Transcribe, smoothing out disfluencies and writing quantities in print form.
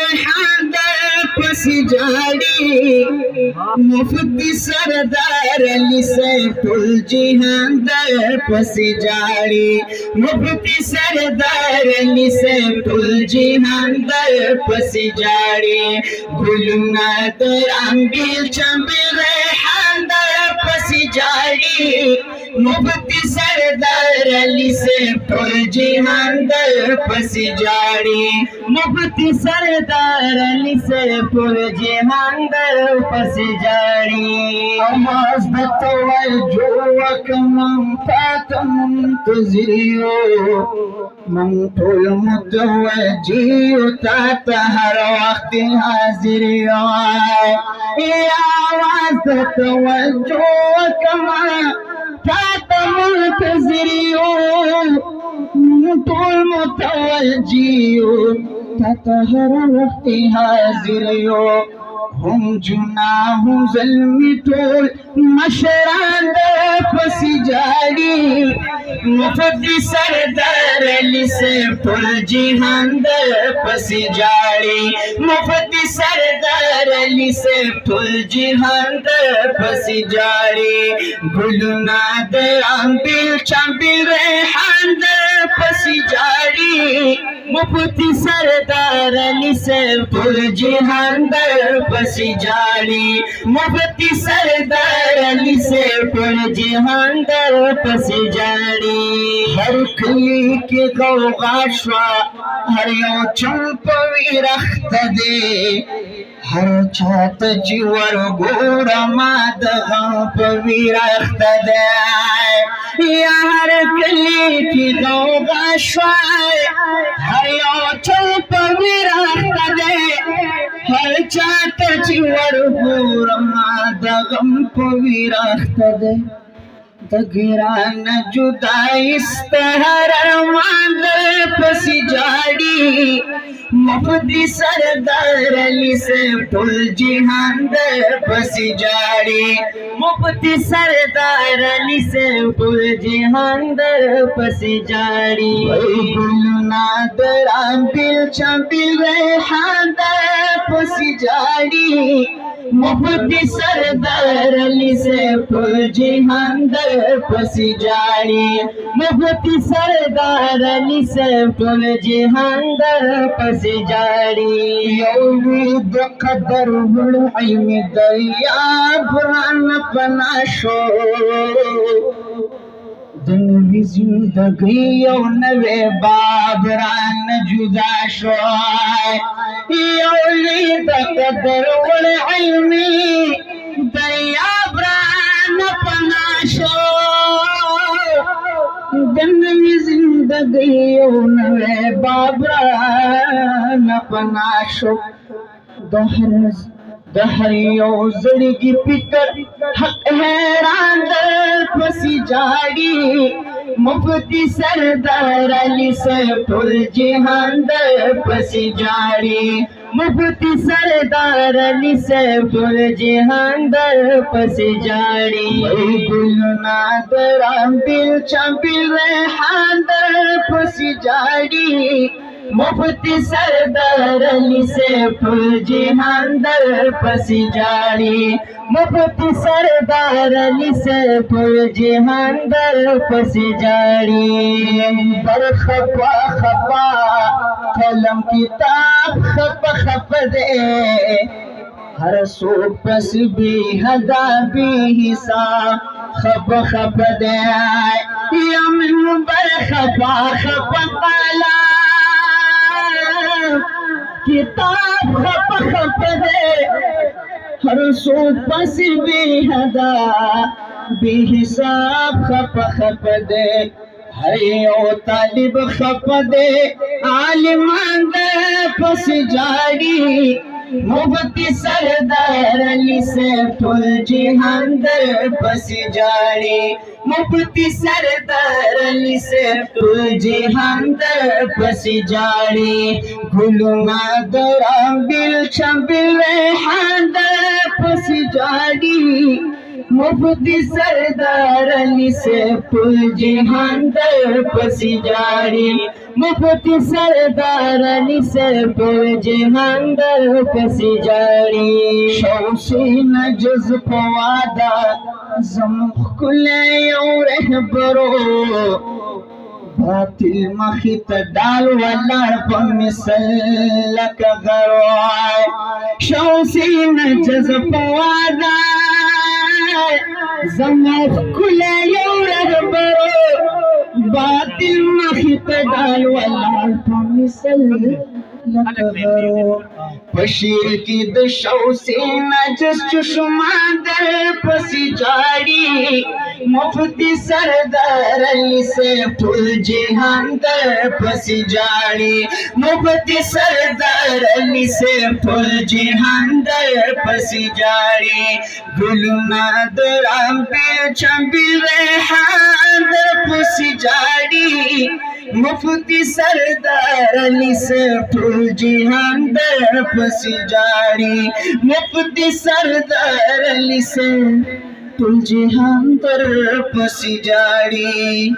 रेहान पसी जाड़ी मुफ्ती सरदार अली सैफुल जिहान दर पसी जाड़ी मुफ्ती सरदार अली सैफुल जिहान दर पसी जाड़ी गुलना दर अंबिल चंबिल रेहान दर पसी जाड़ी मुफ्ती सरदार अली सैफुल जिहान दर पसी जाड़ी मुफ्ती सरदार अली सैफुल जिहान दर पसी जाड़ी अमाज बतवजो वकमम फातम तुजियो मंतुल मुतवजियो ता हर वक्त हाजिरियो या आवाज बतवजो वकमम फातम तुजियो मंतुल मुतवजियो ता हर वक्त हाजिरियो हम जुना हूँ ज़ल्मी तोल मशरान पसी जाड़ी मुफ्ती सरदार अली सैफुल जिहान दर पसी जाड़ी मुफ्ती सरदार अली सैफुल जिहान दर पसी जाड़ी गुलना दर अंबिल चंबिल रेहान दर पसी जाड़ी मुफ्ती सरदार अली सैफुल जिहान दर पसी जाड़ी मुफ्ती सरदार अली सैफुल जिहान दर पसी जाड़ी हर कली के गौगा श्वा हर यो चंपवी रख्त दे हर छात जीवर गोरा माद गंपवी रख्त दे या हर कली की गौगा श्वा हर यो चंपवी रख्त दे हर चाट जीवर गोरा माद गंपवी रख्त दे दगिरान जुदाइस्त हर अरमान पसी जाड़ी मुफ्ती सरदार अली सैफुल जिहान दर पसी जाड़ी मुफ्ती सरदार अली सैफुल जिहान दर पसी जाड़ी गुलना दर अंबिल चंबिल रेहान दर पसी जाड़ी मुफ्ती सरदार अली सैफुल जिहान दर पसी जाड़ी मुफ्ती सरदार अली सैफुल जिहान दर पसी जाड़ी यौद कदर हुलैम दरिया बुरान पनाशो दुनवी जिंदगी यौ नवे बाबरान जुदा शोय यौद कदर हुलैम दरिया बुरान पनाशो दुनवी जिंदगी यौ नवे बाबरान पनाशो दहरियो जड़गी पिकर हक हैरान दर पसी जाड़ी मुफ्ती सरदार अली सैफुल जिहान दर पसी जाड़ी मुफ्ती सरदार अली सैफुल जिहान दर पसी जाड़ी गुलना दर अंबिल चंबिल रेहान दर पसी जाड़ी मुफ्ती सरदार अली सैफुल जिहान दर पसी जाड़ी मुफ्ती सरदार अली सैफुल जिहान दर पसी जाड़ी बर खपा खपा कलम किताब खप खप दे हर सो पस भी हदा भी हिसाब खप खप दे यमन बर खपा खप कला किताब खप खप दे हर सो पस बेहदा बेहिसाब खप खप दे हयो तालिब खप दे आलिमान दे पस जाड़ी मुफ्ती सरदार अली सैफुल जिहान दर पसी जाड़ी मुफ्ती सरदार अली सैफुल जिहान दर पसी जाड़ी गुलना दर अंबिल चंबिल रेहान दर पसी जाड़ी मुफ्ती सरदार अली से पुल जहान दर पसी जारी मुफ्ती सरदार अली से पुल जहान दर पसी जारी शौसी नजज पवादा जमुखले रहबरो बातिल मखित डाल वाला पमिसल कगरवाय शौसी नजज पवादा जमुखले रहबरो बातिल मखित डाल वाला पमिसल कगरो बशीर की दशौ से नजस चुश्मा दर पसी जारी मुफ्ती सरदार अली से फुल जहान दर पसी जारी मुफ्ती सरदार अली से फुल जहान दर पसी जारी गुलनादराम पे छबिल रेहान दर पसी जारी मुफ्ती सरदार अली से फुल जहान दर पसी जारी मुफ्ती सरदार अली से फुल जहान दर पसी जारी।